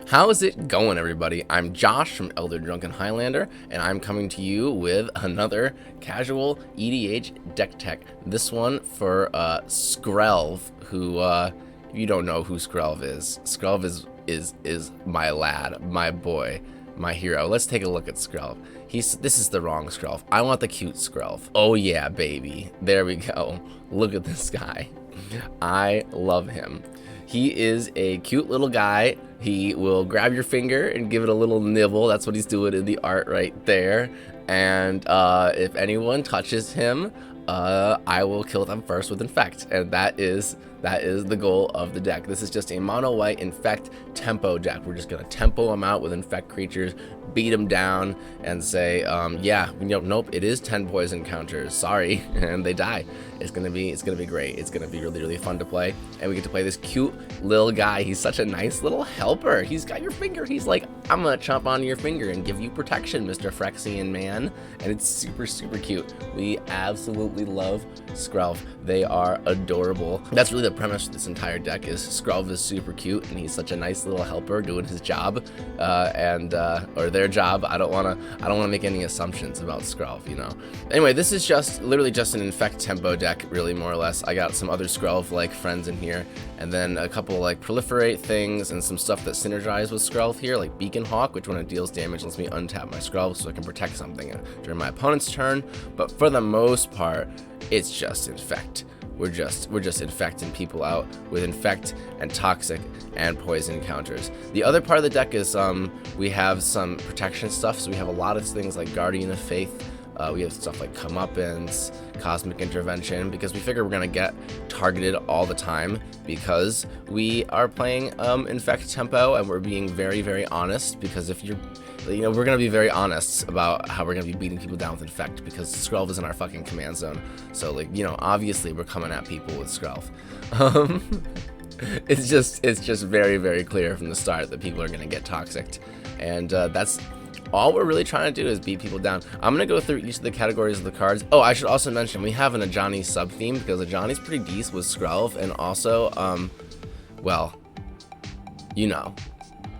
How's it going, everybody? I'm Josh from Elder Drunken Highlander, and I'm coming to you with another casual EDH deck tech. This one for Skrelv, who, if you don't know who Skrelv is my lad, my boy, my hero. Let's take a look at Skrelv. This is the wrong Skrelv. I want the cute Skrelv. Oh yeah, baby. There we go. Look at this guy. I love him. He is a cute little guy. He will grab your finger and give it a little nibble. That's what he's doing in the art right there. And if anyone touches him, I will kill them first with Infect. And that is the goal of the deck. This is just a mono white Infect tempo deck. We're just gonna tempo them out with Infect creatures, beat them down, and say, yeah, nope, it is 10 poison counters. Sorry, and they die. It's gonna be great. It's gonna be really, really fun to play, and we get to play this cute little guy. He's such a nice little helper. He's got your finger. He's like, I'm gonna chomp on your finger and give you protection, Mr. Phyrexian man. And it's super, super cute. We absolutely love Skrelv. They are adorable. That's really the premise of this entire deck. Is Skrelv is super cute, and he's such a nice little helper doing his job, or their job. I don't wanna make any assumptions about Skrelv, you know. Anyway, this is literally just an Infect tempo deck, really, more or less. I got some other Skrelv-like friends in here, and then a couple like Proliferate things and some stuff that synergize with Skrelv here, like Beacon Hawk, which when it deals damage lets me untap my Skrelv so I can protect something during my opponent's turn. But for the most part, it's just Infect. We're just infecting people out with Infect and Toxic and Poison counters. The other part of the deck is we have some protection stuff. So we have a lot of things like Guardian of Faith. We have stuff like Comeuppance, Cosmic Intervention, because we figure we're gonna get targeted all the time because we are playing Infect tempo, and we're being very, very honest. Because if you're, we're gonna be very honest about how we're gonna be beating people down with Infect, because Skrelv is in our fucking command zone. So like, obviously we're coming at people with Skrelv. It's just very, very clear from the start that people are gonna get toxic, and that's all we're really trying to do, is beat people down. I'm going to go through each of the categories of the cards. Oh, I should also mention we have an Ajani sub-theme, because Ajani's pretty decent with Skrelv, and also, well,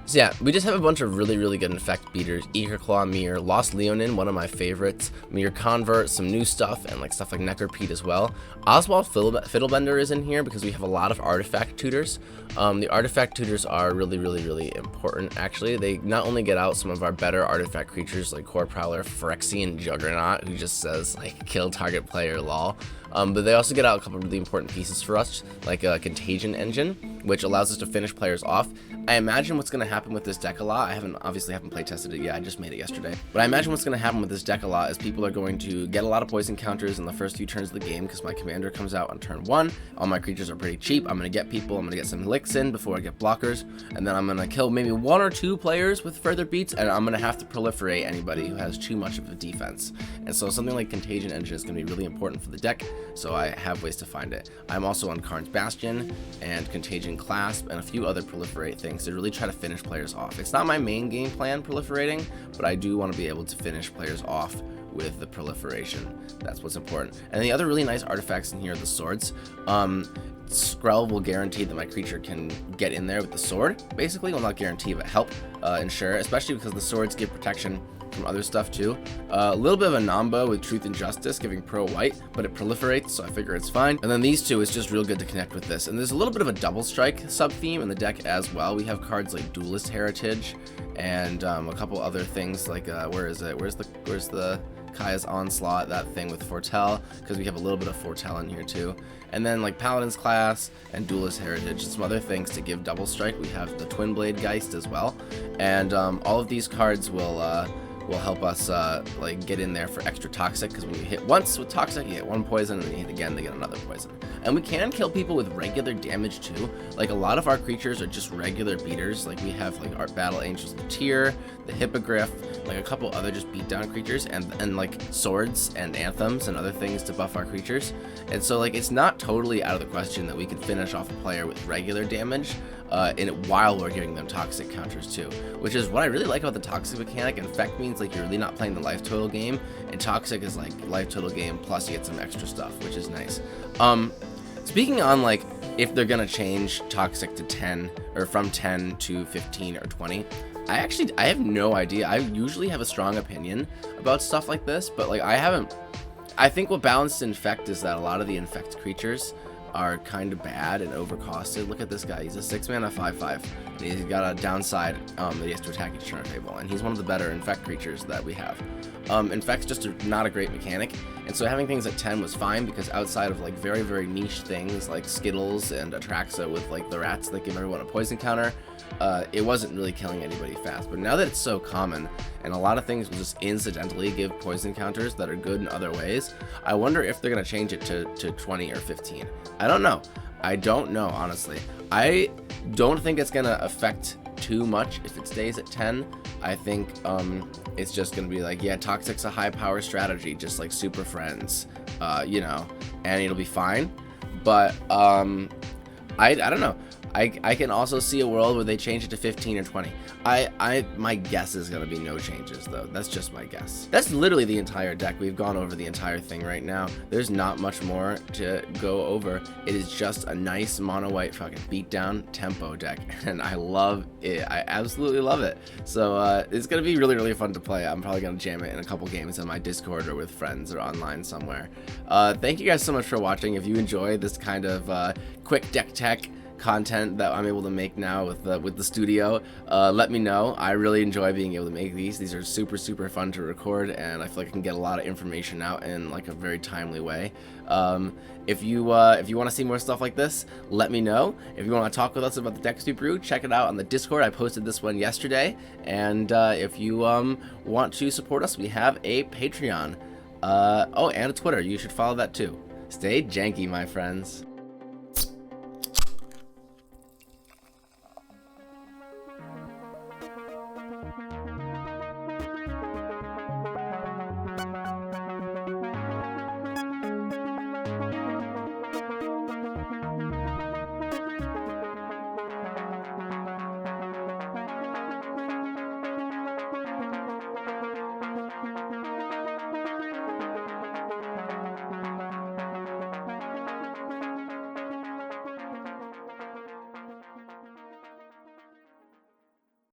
So yeah, we just have a bunch of really, really good Infect beaters. Eagerclaw, Mir, Lost Leonin, one of my favorites. Mir Convert, some new stuff, and like stuff like Necropede as well. Oswald Fiddlebender is in here because we have a lot of artifact tutors. The artifact tutors are really, really, really important, actually. They not only get out some of our better artifact creatures like Core Prowler, Phyrexian Juggernaut, who just says like kill target player lol. But they also get out a couple of really important pieces for us, like a Contagion Engine, which allows us to finish players off. I imagine what's going to happen with this deck a lot. I obviously haven't play tested it yet. I just made it yesterday. But I imagine what's going to happen with this deck a lot is people are going to get a lot of poison counters in the first few turns of the game, because my commander comes out on turn 1. All my creatures are pretty cheap. I'm going to get people. I'm going to get some licks in before I get blockers, and then I'm going to kill maybe 1 or 2 players with further beats, and I'm going to have to proliferate anybody who has too much of a defense. And so something like Contagion Engine is going to be really important for the deck, so I have ways to find it. I'm also on Karn's Bastion and Contagion Clasp and a few other Proliferate things to really try to finish players off. It's not my main game plan, proliferating, but I do want to be able to finish players off with the proliferation. That's what's important. And the other really nice artifacts in here are the swords. Skrelv will guarantee that my creature can get in there with the sword, basically. Well, not guarantee, but help ensure, especially because the swords give protection from other stuff too. A little bit of a Nombo with Truth and Justice, giving pro white, but it proliferates, so I figure it's fine. And then these two is just real good to connect with this. And there's a little bit of a double strike sub-theme in the deck as well. We have cards like Duelist Heritage and a couple other things like, where is it? Where's the Kaya's Onslaught, that thing with Foretell, because we have a little bit of Foretell in here too. And then like Paladin's Class and Duelist Heritage and some other things to give double strike. We have the Twin Blade Geist as well. And all of these cards will help us like get in there for extra toxic, because when you hit once with toxic, you get 1 poison, and then you hit again, they get another poison. And we can kill people with regular damage too. Like a lot of our creatures are just regular beaters. Like we have like our Battle Angels of Tyr, the Hippogriff, like a couple other just beatdown creatures, and like swords and anthems and other things to buff our creatures. And so like it's not totally out of the question that we can finish off a player with regular damage while we're giving them toxic counters too, which is what I really like about the toxic mechanic. Infect means like you're really not playing the life total game, and toxic is like life total game plus you get some extra stuff, which is nice. Speaking on like if they're gonna change Toxic to 10 or from 10 to 15 or 20. I have no idea. I usually have a strong opinion about stuff like this, but like I think what balanced Infect is that a lot of the Infect creatures are kind of bad and overcosted. Look at this guy. He's a 6-mana 5/5. And he's got a downside that he has to attack each turn table, and he's one of the better Infect creatures that we have. Infect's just not a great mechanic, and so having things at 10 was fine because outside of like very, very niche things like Skittles and Atraxa with like the rats that give everyone a poison counter, it wasn't really killing anybody fast. But now that it's so common and a lot of things will just incidentally give poison counters that are good in other ways, I wonder if they're going to change it to 20 or 15. I don't know. I don't know, honestly. I don't think it's going to affect too much if it stays at 10. I think it's just going to be like, yeah, Toxic's a high power strategy, just like Super Friends, you know, and it'll be fine. But I don't know. I can also see a world where they change it to 15 or 20. My guess is gonna be no changes though. That's just my guess. That's literally the entire deck. We've gone over the entire thing right now. There's not much more to go over. It is just a nice mono white fucking beatdown tempo deck, and I love it. I absolutely love it. So it's gonna be really, really fun to play. I'm probably gonna jam it in a couple games on my Discord or with friends or online somewhere. Thank you guys so much for watching. If you enjoy this kind of quick deck tech content that I'm able to make now with the studio, let me know. I really enjoy being able to make these. These are super, super fun to record, and I feel like I can get a lot of information out in like a very timely way. If you want to see more stuff like this, let me know. If you want to talk with us about the decks we brew, check it out on the Discord. I posted this one yesterday, and if you want to support us, we have a Patreon. Oh, and a Twitter. You should follow that too. Stay janky, my friends.